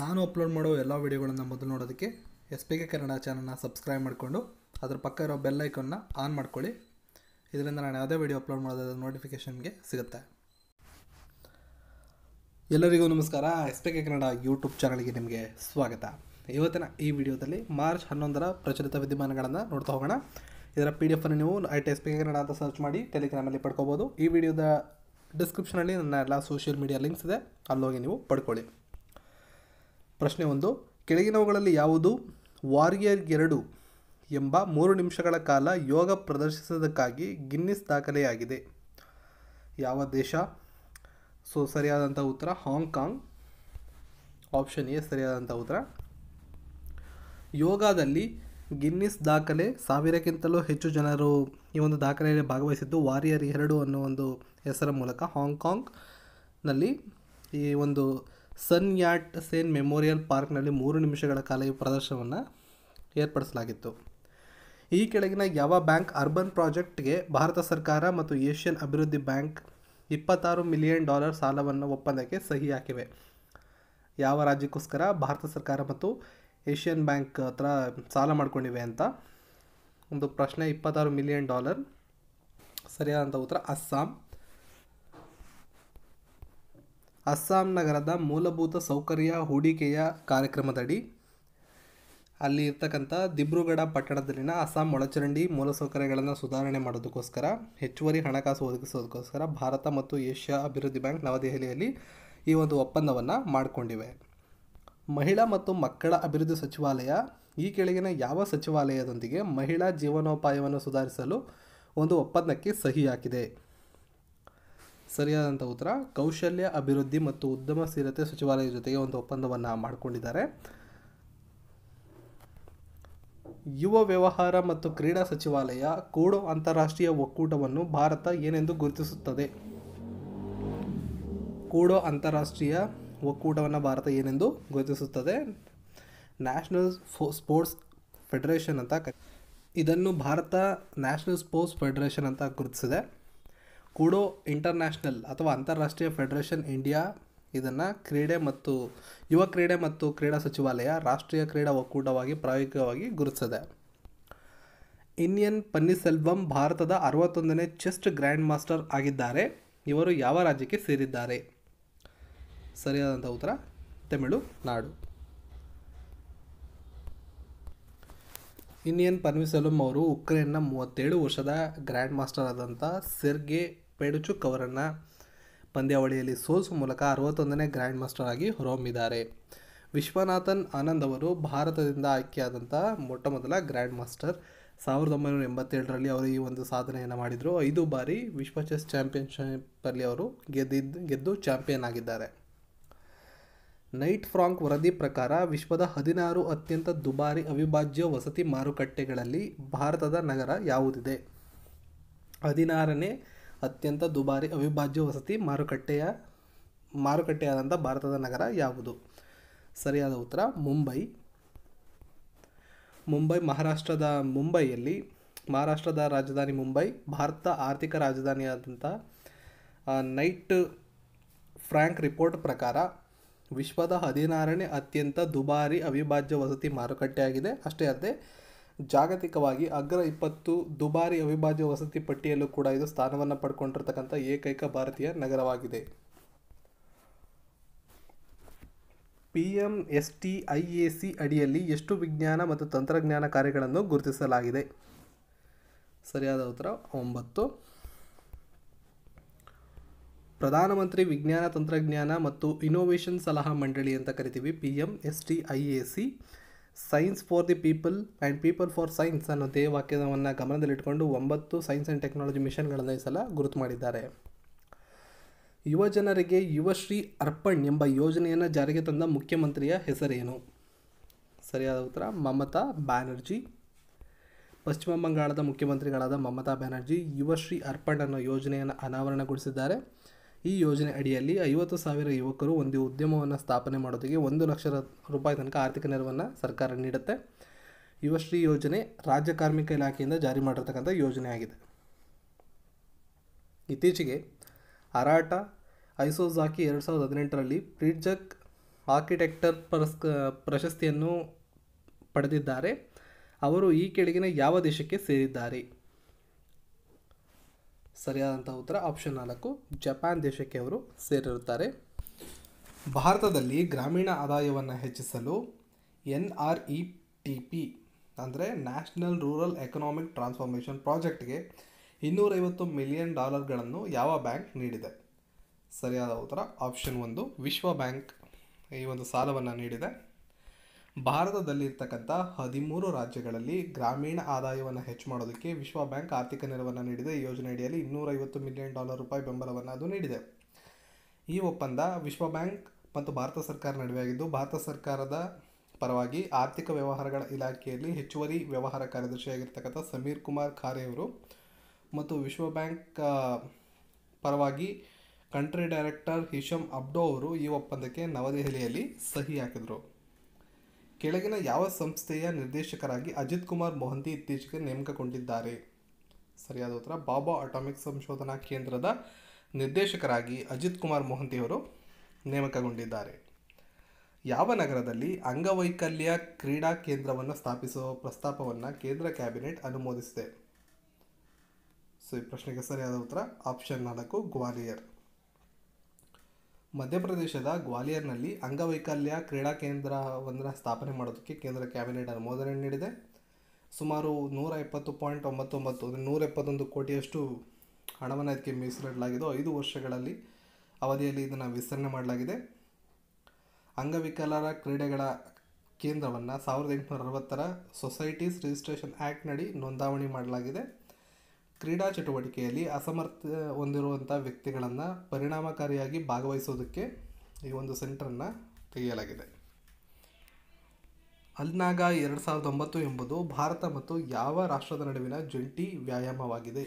ನಾನು ಅಪ್ಲೋಡ್ ಮಾಡೋ ಎಲ್ಲ ವೀಡಿಯೋಗಳನ್ನು ಮೊದಲು ನೋಡೋದಕ್ಕೆ SPK ಕನ್ನಡ ಚಾನಲ್ನ ಸಬ್ಸ್ಕ್ರೈಬ್ ಮಾಡಿಕೊಂಡು ಅದರ ಪಕ್ಕ ಇರೋ ಬೆಲ್ ಐಕನ್ನ ಆನ್ ಮಾಡ್ಕೊಳ್ಳಿ. ಇದರಿಂದ ನಾನು ಯಾವುದೇ ವೀಡಿಯೋ ಅಪ್ಲೋಡ್ ಮಾಡೋದ್ರ ನೋಟಿಫಿಕೇಷನ್ಗೆ ಸಿಗುತ್ತೆ. ಎಲ್ಲರಿಗೂ ನಮಸ್ಕಾರ. SPK ಕನ್ನಡ ಯೂಟ್ಯೂಬ್ ಚಾನಲ್ಗೆ ನಿಮಗೆ ಸ್ವಾಗತ. ಇವತ್ತಿನ ಈ ವಿಡಿಯೋದಲ್ಲಿ ಮಾರ್ಚ್ 11ರ ಪ್ರಚಲಿತ ವಿದ್ಯಮಾನಗಳನ್ನು ನೋಡ್ತಾ ಹೋಗೋಣ. ಇದರ PDF ಅನ್ನು ನೀವು SPK ಕನ್ನಡ ಅಂತ ಸರ್ಚ್ ಮಾಡಿ ಟೆಲಿಗ್ರಾಮಲ್ಲಿ ಪಡ್ಕೋಬೋದು. ಈ ವಿಡಿಯೋದ ಡಿಸ್ಕ್ರಿಪ್ಷನಲ್ಲಿ ನನ್ನ ಎಲ್ಲ ಸೋಷಿಯಲ್ ಮೀಡಿಯಾ ಲಿಂಕ್ಸ್ ಇದೆ, ಅಲ್ಲೋಗಿ ನೀವು ಪಡ್ಕೊಳ್ಳಿ. ಪ್ರಶ್ನೆ 1. ಕೆಳಗಿನವುಗಳಲ್ಲಿ ಯಾವುದು ವಾರಿಯರ್ 2 ಎಂಬ 3 ನಿಮಿಷಗಳ ಕಾಲ ಯೋಗ ಪ್ರದರ್ಶಿಸೋದಕ್ಕಾಗಿ ಗಿನ್ನಿಸ್ ದಾಖಲೆಯಾಗಿದೆ? ಯಾವ ದೇಶ? ಸರಿಯಾದಂಥ ಉತ್ತರ ಹಾಂಗ್ಕಾಂಗ್. ಆಪ್ಷನ್ ಎ ಸರಿಯಾದಂಥ ಉತ್ತರ. ಯೋಗದಲ್ಲಿ ಗಿನ್ನಿಸ್ ದಾಖಲೆ 1000ಕ್ಕಿಂತಲೂ ಹೆಚ್ಚು ಜನರು ಈ ಒಂದು ದಾಖಲೆಯಲ್ಲಿ ಭಾಗವಹಿಸಿದ್ದು ವಾರಿಯರ್ 2 ಅನ್ನೋ ಒಂದು ಹೆಸರ ಮೂಲಕ ಹಾಂಗ್ಕಾಂಗ್ನಲ್ಲಿ ಈ ಒಂದು ಸನ್ ಯಾಟ್ ಸೇನ್ ಮೆಮೋರಿಯಲ್ ಪಾರ್ಕ್ನಲ್ಲಿ 3 ನಿಮಿಷಗಳ ಕಾಲ ಈ ಪ್ರದರ್ಶನವನ್ನು ಏರ್ಪಡಿಸಲಾಗಿತ್ತು. ಈ ಕೆಳಗಿನ ಯಾವ ಬ್ಯಾಂಕ್ ಅರ್ಬನ್ ಪ್ರಾಜೆಕ್ಟ್ಗೆ ಭಾರತ ಸರ್ಕಾರ ಮತ್ತು ಏಷ್ಯನ್ ಅಭಿವೃದ್ಧಿ ಬ್ಯಾಂಕ್ $26 ಮಿಲಿಯನ್ ಸಾಲವನ್ನು ಒಪ್ಪಂದಕ್ಕೆ ಸಹಿ ಹಾಕಿವೆ? ಯಾವ ರಾಜ್ಯಕ್ಕೋಸ್ಕರ ಭಾರತ ಸರ್ಕಾರ ಮತ್ತು ಏಷ್ಯನ್ ಬ್ಯಾಂಕ್ ಹತ್ರ ಸಾಲ ಮಾಡ್ಕೊಂಡಿವೆ ಅಂತ ಒಂದು ಪ್ರಶ್ನೆ. $26 ಮಿಲಿಯನ್. ಸರಿಯಾದಂಥ ಉತ್ತರ ಅಸ್ಸಾಂ. ಅಸ್ಸಾಂ ನಗರದ ಮೂಲಭೂತ ಸೌಕರ್ಯ ಹೂಡಿಕೆಯ ಕಾರ್ಯಕ್ರಮದಡಿ ಅಲ್ಲಿ ಇರ್ತಕ್ಕಂಥ ದಿಬ್ರುಗಢ ಪಟ್ಟಣದಲ್ಲಿನ ಅಸ್ಸಾಂ ಒಳಚರಂಡಿ ಮೂಲಸೌಕರ್ಯಗಳನ್ನು ಸುಧಾರಣೆ ಮಾಡೋದಕ್ಕೋಸ್ಕರ ಹೆಚ್ಚುವರಿ ಹಣಕಾಸು ಒದಗಿಸೋದಕ್ಕೋಸ್ಕರ ಭಾರತ ಮತ್ತು ಏಷ್ಯಾ ಅಭಿವೃದ್ಧಿ ಬ್ಯಾಂಕ್ ನವದೆಹಲಿಯಲ್ಲಿ ಈ ಒಂದು ಒಪ್ಪಂದವನ್ನು ಮಾಡಿಕೊಂಡಿವೆ. ಮಹಿಳಾ ಮತ್ತು ಮಕ್ಕಳ ಅಭಿವೃದ್ಧಿ ಸಚಿವಾಲಯ ಈ ಕೆಳಗಿನ ಯಾವ ಸಚಿವಾಲಯದೊಂದಿಗೆ ಮಹಿಳಾ ಜೀವನೋಪಾಯವನ್ನು ಸುಧಾರಿಸಲು ಒಂದು ಒಪ್ಪಂದಕ್ಕೆ ಸಹಿ ಹಾಕಿದೆ? ಸರಿಯಾದಂಥ ಉತ್ತರ ಕೌಶಲ್ಯ ಅಭಿವೃದ್ಧಿ ಮತ್ತು ಉದ್ಯಮಶೀಲತೆ ಸಚಿವಾಲಯದ ಜೊತೆಗೆ ಒಂದು ಒಪ್ಪಂದವನ್ನು ಮಾಡಿಕೊಂಡಿದ್ದಾರೆ. ಯುವ ವ್ಯವಹಾರ ಮತ್ತು ಕ್ರೀಡಾ ಸಚಿವಾಲಯ ಕೂಡೋ ಅಂತಾರಾಷ್ಟ್ರೀಯ ಒಕ್ಕೂಟವನ್ನು ಭಾರತ ಏನೆಂದು ಗುರುತಿಸುತ್ತದೆ? ಕೂಡೋ ಅಂತಾರಾಷ್ಟ್ರೀಯ ಒಕ್ಕೂಟವನ್ನು ಭಾರತ ಏನೆಂದು ಗುರುತಿಸುತ್ತದೆ? ನ್ಯಾಷನಲ್ ಸ್ಪೋರ್ಟ್ಸ್ ಫೆಡರೇಷನ್ ಅಂತ ಇದನ್ನು ಭಾರತ ನ್ಯಾಷನಲ್ ಸ್ಪೋರ್ಟ್ಸ್ ಫೆಡರೇಷನ್ ಅಂತ ಗುರುತಿಸಿದೆ. ಕೂಡೋ ಇಂಟರ್ನ್ಯಾಷನಲ್ ಅಥವಾ ಅಂತಾರಾಷ್ಟ್ರೀಯ ಫೆಡರೇಷನ್ ಇಂಡಿಯಾ ಇದನ್ನು ಯುವ ಕ್ರೀಡೆ ಮತ್ತು ಕ್ರೀಡಾ ಸಚಿವಾಲಯ ರಾಷ್ಟ್ರೀಯ ಕ್ರೀಡಾ ಒಕ್ಕೂಟವಾಗಿ ಪ್ರಾಯೋಗಿಕವಾಗಿ ಗುರುತಿಸಿದೆ. ಇನ್ನಿಯನ್ ಪನ್ನೀರ್ಸೆಲ್ವಂ ಭಾರತದ 61ನೇ ಚೆಸ್ ಗ್ರ್ಯಾಂಡ್ ಮಾಸ್ಟರ್ ಆಗಿದ್ದಾರೆ. ಇವರು ಯಾವ ರಾಜ್ಯಕ್ಕೆ ಸೇರಿದ್ದಾರೆ? ಸರಿಯಾದಂಥ ಉತ್ತರ ತಮಿಳುನಾಡು. ಇನ್ನಿಯನ್ ಪನ್ನೀರ್ಸೆಲ್ವಂ ಅವರು ಉಕ್ರೇನ್ನ 37 ವರ್ಷದ ಗ್ರ್ಯಾಂಡ್ ಮಾಸ್ಟರ್ ಆದಂಥ ಸೆರ್ಗೆ ಪೆಡುಚುಕ್ ಅವರನ್ನು ಪಂದ್ಯಾವಳಿಯಲ್ಲಿ ಸೋಲಿಸುವ ಮೂಲಕ 61ನೇ ಗ್ರ್ಯಾಂಡ್ ಮಾಸ್ಟರ್ ಆಗಿ ಹೊರಹೊಮ್ಮಿದ್ದಾರೆ. ವಿಶ್ವನಾಥನ್ ಆನಂದ್ ಅವರು ಭಾರತದಿಂದ ಆಯ್ಕೆಯಾದಂಥ ಮೊಟ್ಟಮೊದಲ ಗ್ರ್ಯಾಂಡ್ ಮಾಸ್ಟರ್. 1987ರಲ್ಲಿ ಅವರು ಈ ಒಂದು ಸಾಧನೆಯನ್ನು ಮಾಡಿದರು. 5 ಬಾರಿ ವಿಶ್ವ ಚೆಸ್ ಚಾಂಪಿಯನ್ಶಿಪ್ಪಲ್ಲಿ ಅವರು ಗೆದ್ದು ಚಾಂಪಿಯನ್ ಆಗಿದ್ದಾರೆ. ನೈಟ್ ಫ್ರಾಂಕ್ ವರದಿ ಪ್ರಕಾರ ವಿಶ್ವದ 16 ಅತ್ಯಂತ ದುಬಾರಿ ಅವಿಭಾಜ್ಯ ವಸತಿ ಮಾರುಕಟ್ಟೆಗಳಲ್ಲಿ ಭಾರತದ ನಗರ ಯಾವುದಿದೆ? 16ನೇ ಅತ್ಯಂತ ದುಬಾರಿ ಅವಿಭಾಜ್ಯ ವಸತಿ ಮಾರುಕಟ್ಟೆಯಾದಂಥ ಭಾರತದ ನಗರ ಯಾವುದು? ಸರಿಯಾದ ಉತ್ತರ ಮುಂಬೈ. ಮಹಾರಾಷ್ಟ್ರದ ರಾಜಧಾನಿ ಮುಂಬೈ. ಭಾರತ ಆರ್ಥಿಕ ರಾಜಧಾನಿಯಾದಂಥ ನೈಟ್ ಫ್ರಾಂಕ್ ರಿಪೋರ್ಟ್ ಪ್ರಕಾರ ವಿಶ್ವದ 16ನೇ ಅತ್ಯಂತ ದುಬಾರಿ ಅವಿಭಾಜ್ಯ ವಸತಿ ಮಾರುಕಟ್ಟೆಯಾಗಿದೆ. ಅಷ್ಟೇ ಅಲ್ಲದೆ ಜಾಗತಿಕವಾಗಿ ಅಗ್ರ 20 ದುಬಾರಿ ಅವಿಭಾಜ್ಯ ವಸತಿ ಪಟ್ಟಿಯಲ್ಲೂ ಕೂಡ ಇದು ಸ್ಥಾನವನ್ನು ಪಡ್ಕೊಂಡಿರ್ತಕ್ಕಂಥ ಏಕೈಕ ಭಾರತೀಯ ನಗರವಾಗಿದೆ. PMSTIAC ಅಡಿಯಲ್ಲಿ ಎಷ್ಟು ವಿಜ್ಞಾನ ಮತ್ತು ತಂತ್ರಜ್ಞಾನ ಕಾರ್ಯಗಳನ್ನು ಗುರುತಿಸಲಾಗಿದೆ? ಸರಿಯಾದ ಉತ್ತರ 9. ಪ್ರಧಾನಮಂತ್ರಿ ವಿಜ್ಞಾನ ತಂತ್ರಜ್ಞಾನ ಮತ್ತು ಇನೋವೇಷನ್ ಸಲಹಾ ಮಂಡಳಿ ಅಂತ ಕರಿತೀವಿ. PMSTIAC science for the people and people for science ಅನ್ನೋ ಧ್ಯೇಯವಾಕ್ಯವನ್ನು ಗಮನದಲ್ಲಿಟ್ಟುಕೊಂಡು 9 ಸೈನ್ಸ್ ಆ್ಯಂಡ್ ಟೆಕ್ನಾಲಜಿ ಮಿಷನ್ಗಳನ್ನು ಈ ಸಲ ಗುರುತು ಮಾಡಿದ್ದಾರೆ. ಯುವ ಜನರಿಗೆ ಯುವಶ್ರೀ ಅರ್ಪಣ್ ಎಂಬ ಯೋಜನೆಯನ್ನು ಜಾರಿಗೆ ತಂದ ಮುಖ್ಯಮಂತ್ರಿಯ ಹೆಸರೇನು? ಸರಿಯಾದ ಉತ್ತರ ಮಮತಾ ಬ್ಯಾನರ್ಜಿ. ಪಶ್ಚಿಮ ಬಂಗಾಳದ ಮುಖ್ಯಮಂತ್ರಿಗಳಾದ ಮಮತಾ ಬ್ಯಾನರ್ಜಿ ಯುವಶ್ರೀ ಅರ್ಪಣ್ ಅನ್ನೋ ಯೋಜನೆಯನ್ನು ಅನಾವರಣಗೊಳಿಸಿದ್ದಾರೆ. ಈ ಯೋಜನೆ ಅಡಿಯಲ್ಲಿ 50,000 ಯುವಕರು ಒಂದು ಉದ್ಯಮವನ್ನು ಸ್ಥಾಪನೆ ಮಾಡೋದಕ್ಕೆ $1 ಲಕ್ಷ ತನಕ ಆರ್ಥಿಕ ನೆರವನ್ನು ಸರ್ಕಾರ ನೀಡುತ್ತೆ. ಯುವಶ್ರೀ ಯೋಜನೆ ರಾಜ್ಯ ಕಾರ್ಮಿಕ ಇಲಾಖೆಯಿಂದ ಜಾರಿ ಮಾಡಿರ್ತಕ್ಕಂಥ ಯೋಜನೆ ಆಗಿದೆ. ಇತ್ತೀಚೆಗೆ ಅರಾಟ ಐಸೋಜಾಕಿ 2018ರಲ್ಲಿ ಪ್ರಿಟ್ಜಕ್ ಆರ್ಕಿಟೆಕ್ಟರ್ ಪ್ರಶಸ್ತಿಯನ್ನು ಪಡೆದಿದ್ದಾರೆ. ಅವರು ಈ ಕೆಳಗಿನ ಯಾವ ದೇಶಕ್ಕೆ ಸೇರಿದ್ದಾರೆ? ಸರಿಯಾದಂಥ ಉತ್ತರ ಆಪ್ಷನ್ 4, ಜಪಾನ್ ದೇಶಕ್ಕೆ ಅವರು ಸೇರಿರುತ್ತಾರೆ. ಭಾರತದಲ್ಲಿ ಗ್ರಾಮೀಣ ಆದಾಯವನ್ನು ಹೆಚ್ಚಿಸಲು NRETP ಅಂದರೆ ನ್ಯಾಷನಲ್ ರೂರಲ್ ಎಕನಾಮಿಕ್ ಟ್ರಾನ್ಸ್ಫಾರ್ಮೇಷನ್ ಪ್ರಾಜೆಕ್ಟ್ಗೆ $250 ಮಿಲಿಯನ್ ಯಾವ ಬ್ಯಾಂಕ್ ನೀಡಿದೆ? ಸರಿಯಾದ ಉತ್ತರ ಆಪ್ಷನ್ 1, ವಿಶ್ವ ಬ್ಯಾಂಕ್ ಈ ಒಂದು ಸಾಲವನ್ನು ನೀಡಿದೆ. ಭಾರತದಲ್ಲಿರ್ತಕ್ಕಂಥ 13 ರಾಜ್ಯಗಳಲ್ಲಿ ಗ್ರಾಮೀಣ ಆದಾಯವನ್ನು ಹೆಚ್ಚು ಮಾಡೋದಕ್ಕೆ ವಿಶ್ವ ಬ್ಯಾಂಕ್ ಆರ್ಥಿಕ ನೆರವನ್ನು ನೀಡಿದೆ. ಈ ಯೋಜನೆ ಅಡಿಯಲ್ಲಿ $250 ಮಿಲಿಯನ್ ಬೆಂಬಲವನ್ನು ಅದು ನೀಡಿದೆ. ಈ ಒಪ್ಪಂದ ವಿಶ್ವ ಬ್ಯಾಂಕ್ ಮತ್ತು ಭಾರತ ಸರ್ಕಾರ ನಡುವೆ ಆಗಿದ್ದು, ಭಾರತ ಸರ್ಕಾರದ ಪರವಾಗಿ ಆರ್ಥಿಕ ವ್ಯವಹಾರಗಳ ಇಲಾಖೆಯಲ್ಲಿ ಹೆಚ್ಚುವರಿ ವ್ಯವಹಾರ ಕಾರ್ಯದರ್ಶಿಯಾಗಿರ್ತಕ್ಕಂಥ ಸಮೀರ್ ಕುಮಾರ್ ಖಾರೆ ಅವರು ಮತ್ತು ವಿಶ್ವ ಬ್ಯಾಂಕ್ ಪರವಾಗಿ ಕಂಟ್ರಿ ಡೈರೆಕ್ಟರ್ ಹಿಶಮ್ ಅಬ್ಡೋ ಅವರು ಈ ಒಪ್ಪಂದಕ್ಕೆ ನವದೆಹಲಿಯಲ್ಲಿ ಸಹಿ ಹಾಕಿದರು. ಕೆಳಗಿನ ಯಾವ ಸಂಸ್ಥೆಯ ನಿರ್ದೇಶಕರಾಗಿ ಅಜಿತ್ ಕುಮಾರ್ ಮೊಹಂತಿ ಇತ್ತೀಚೆಗೆ ನೇಮಕಗೊಂಡಿದ್ದಾರೆ? ಸರಿಯಾದ ಉತ್ತರ ಬಾಬಾ ಅಟಾಮಿಕ್ ಸಂಶೋಧನಾ ಕೇಂದ್ರದ ನಿರ್ದೇಶಕರಾಗಿ ಅಜಿತ್ ಕುಮಾರ್ ಮೊಹಂತಿ ಅವರು ನೇಮಕಗೊಂಡಿದ್ದಾರೆ. ಯಾವ ನಗರದಲ್ಲಿ ಅಂಗವೈಕಲ್ಯ ಕ್ರೀಡಾ ಕೇಂದ್ರವನ್ನು ಸ್ಥಾಪಿಸುವ ಪ್ರಸ್ತಾಪವನ್ನು ಕೇಂದ್ರ ಕ್ಯಾಬಿನೆಟ್ ಅನುಮೋದಿಸಿದೆ? ಈ ಪ್ರಶ್ನೆಗೆ ಸರಿಯಾದ ಉತ್ತರ ಆಪ್ಷನ್ 4, ಗ್ವಾಲಿಯರ್. ಮಧ್ಯಪ್ರದೇಶದ ಗ್ವಾಲಿಯರ್ನಲ್ಲಿ ಅಂಗವೈಕಲ್ಯ ಕ್ರೀಡಾ ಕೇಂದ್ರವನ್ನು ಸ್ಥಾಪನೆ ಮಾಡೋದಕ್ಕೆ ಕೇಂದ್ರ ಕ್ಯಾಬಿನೆಟ್ ಅನುಮೋದನೆ ನೀಡಿದೆ. ಸುಮಾರು 170.99 ಕೋಟಿಯಷ್ಟು ಹಣವನ್ನು ಇದಕ್ಕೆ ಮೀಸಲಿಡಲಾಗಿದ್ದು 5 ವರ್ಷಗಳಲ್ಲಿ ಅವಧಿಯಲ್ಲಿ ಇದನ್ನು ವಿಸ್ತರಣೆ ಮಾಡಲಾಗಿದೆ. ಅಂಗವಿಕಲರ ಕ್ರೀಡೆಗಳ ಕೇಂದ್ರವನ್ನು 1860ರ ಸೊಸೈಟೀಸ್ ರಿಜಿಸ್ಟ್ರೇಷನ್ ಆ್ಯಕ್ಟ್ನಡಿ ನೋಂದಾವಣಿ ಮಾಡಲಾಗಿದೆ. ಕ್ರೀಡಾ ಚಟುವಟಿಕೆಯಲ್ಲಿ ಅಸಮರ್ಥ ಹೊಂದಿರುವಂಥ ವ್ಯಕ್ತಿಗಳನ್ನು ಪರಿಣಾಮಕಾರಿಯಾಗಿ ಭಾಗವಹಿಸೋದಕ್ಕೆ ಈ ಒಂದು ಸೆಂಟರನ್ನು ತೆಗೆಯಲಾಗಿದೆ. ಅಲ್ನಾಗ 2009 ಎಂಬುದು ಭಾರತ ಮತ್ತು ಯಾವ ರಾಷ್ಟ್ರದ ನಡುವಿನ ಜಂಟಿ ವ್ಯಾಯಾಮವಾಗಿದೆ?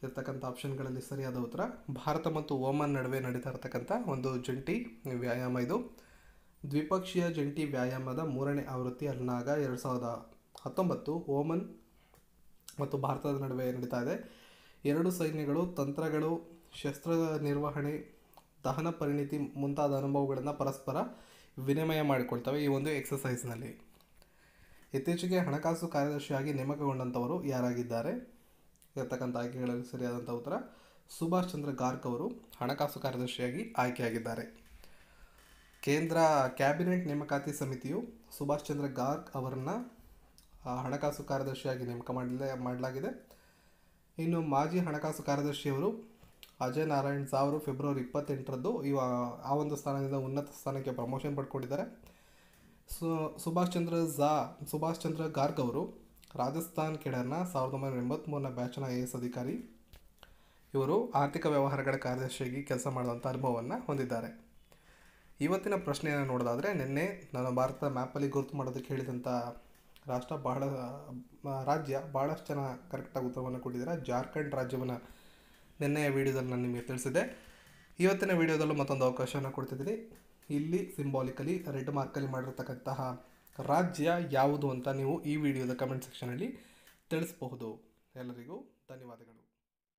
ಇರ್ತಕ್ಕಂಥ ಆಪ್ಷನ್ಗಳಲ್ಲಿ ಸರಿಯಾದ ಉತ್ತರ ಭಾರತ ಮತ್ತು ಓಮನ್ ನಡುವೆ ನಡೀತಾ ಇರತಕ್ಕಂಥ ಒಂದು ಜಂಟಿ ವ್ಯಾಯಾಮ ಇದು. ದ್ವಿಪಕ್ಷೀಯ ಜಂಟಿ ವ್ಯಾಯಾಮದ 3ನೇ ಆವೃತ್ತಿ ಅಲ್ನಾಗ 2019 ಓಮನ್ ಮತ್ತು ಭಾರತದ ನಡುವೆ ನಡೀತಾ ಇದೆ. 2 ಸೈನ್ಯಗಳು ತಂತ್ರಗಳು, ಶಸ್ತ್ರ ನಿರ್ವಹಣೆ, ದಹನ ಪರಿಣಿತಿ ಮುಂತಾದ ಅನುಭವಗಳನ್ನು ಪರಸ್ಪರ ವಿನಿಮಯ ಮಾಡಿಕೊಳ್ತವೆ ಈ ಒಂದು ಎಕ್ಸಸೈಸ್ನಲ್ಲಿ. ಇತ್ತೀಚೆಗೆ ಹಣಕಾಸು ಕಾರ್ಯದರ್ಶಿಯಾಗಿ ನೇಮಕಗೊಂಡಂಥವರು ಯಾರಾಗಿದ್ದಾರೆ? ಇರತಕ್ಕಂಥ ಆಯ್ಕೆಗಳಲ್ಲಿ ಸರಿಯಾದಂಥ ಉತ್ತರ ಸುಭಾಷ್ ಚಂದ್ರ ಗಾರ್ಗ್ ಅವರು ಹಣಕಾಸು ಕಾರ್ಯದರ್ಶಿಯಾಗಿ ಆಯ್ಕೆಯಾಗಿದ್ದಾರೆ. ಕೇಂದ್ರ ಕ್ಯಾಬಿನೆಟ್ ನೇಮಕಾತಿ ಸಮಿತಿಯು ಸುಭಾಷ್ ಚಂದ್ರ ಗಾರ್ಗ್ ಅವರನ್ನು ಹಣಕಾಸು ಕಾರ್ಯದರ್ಶಿಯಾಗಿ ನೇಮಕ ಮಾಡಲಾಗಿದೆ. ಇನ್ನು ಮಾಜಿ ಹಣಕಾಸು ಕಾರ್ಯದರ್ಶಿಯವರು ಅಜಯ್ ನಾರಾಯಣ್ ಝಾ ಅವರು ಫೆಬ್ರವರಿ 28ರಂದು ಆ ಒಂದು ಸ್ಥಾನದಿಂದ ಉನ್ನತ ಸ್ಥಾನಕ್ಕೆ ಪ್ರಮೋಷನ್ ಪಡ್ಕೊಂಡಿದ್ದಾರೆ. ಸುಭಾಷ್ ಚಂದ್ರ ಗಾರ್ಗ್ ಅವರು ರಾಜಸ್ಥಾನ್ ಕೆಡರ್ನ 1983ರ ಬ್ಯಾಚ್ನ IAS ಅಧಿಕಾರಿ. ಇವರು ಆರ್ಥಿಕ ವ್ಯವಹಾರಗಳ ಕಾರ್ಯದರ್ಶಿಯಾಗಿ ಕೆಲಸ ಮಾಡುವಂಥ ಅನುಭವವನ್ನು ಹೊಂದಿದ್ದಾರೆ. ಇವತ್ತಿನ ಪ್ರಶ್ನೆಯನ್ನು ನೋಡೋದಾದರೆ, ನಿನ್ನೆ ನಾನು ಭಾರತ ಮ್ಯಾಪಲ್ಲಿ ಗುರುತು ಮಾಡೋದಕ್ಕೆ ಹೇಳಿದಂಥ ರಾಜ್ಯ ಭಾಳಷ್ಟು ಜನ ಕರೆಕ್ಟಾಗಿ ಉತ್ತರವನ್ನು ಕೊಟ್ಟಿದ್ದಾರೆ. ಜಾರ್ಖಂಡ್ ರಾಜ್ಯವನ್ನು ನಿನ್ನೆಯ ವಿಡಿಯೋದಲ್ಲಿ ನಾನು ನಿಮಗೆ ತಿಳಿಸಿದೆ. ಇವತ್ತಿನ ವಿಡಿಯೋದಲ್ಲೂ ಮತ್ತೊಂದು ಅವಕಾಶವನ್ನು ಕೊಡ್ತಿದ್ದೀನಿ. ಇಲ್ಲಿ ಸಿಂಬಾಲಿಕಲಿ ರೆಡ್ ಮಾರ್ಕಲ್ಲಿ ಮಾಡಿರ್ತಕ್ಕಂತಹ ರಾಜ್ಯ ಯಾವುದು ಅಂತ ನೀವು ಈ ವಿಡಿಯೋದ ಕಮೆಂಟ್ ಸೆಕ್ಷನಲ್ಲಿ ತಿಳಿಸಬಹುದು. ಎಲ್ಲರಿಗೂ ಧನ್ಯವಾದಗಳು.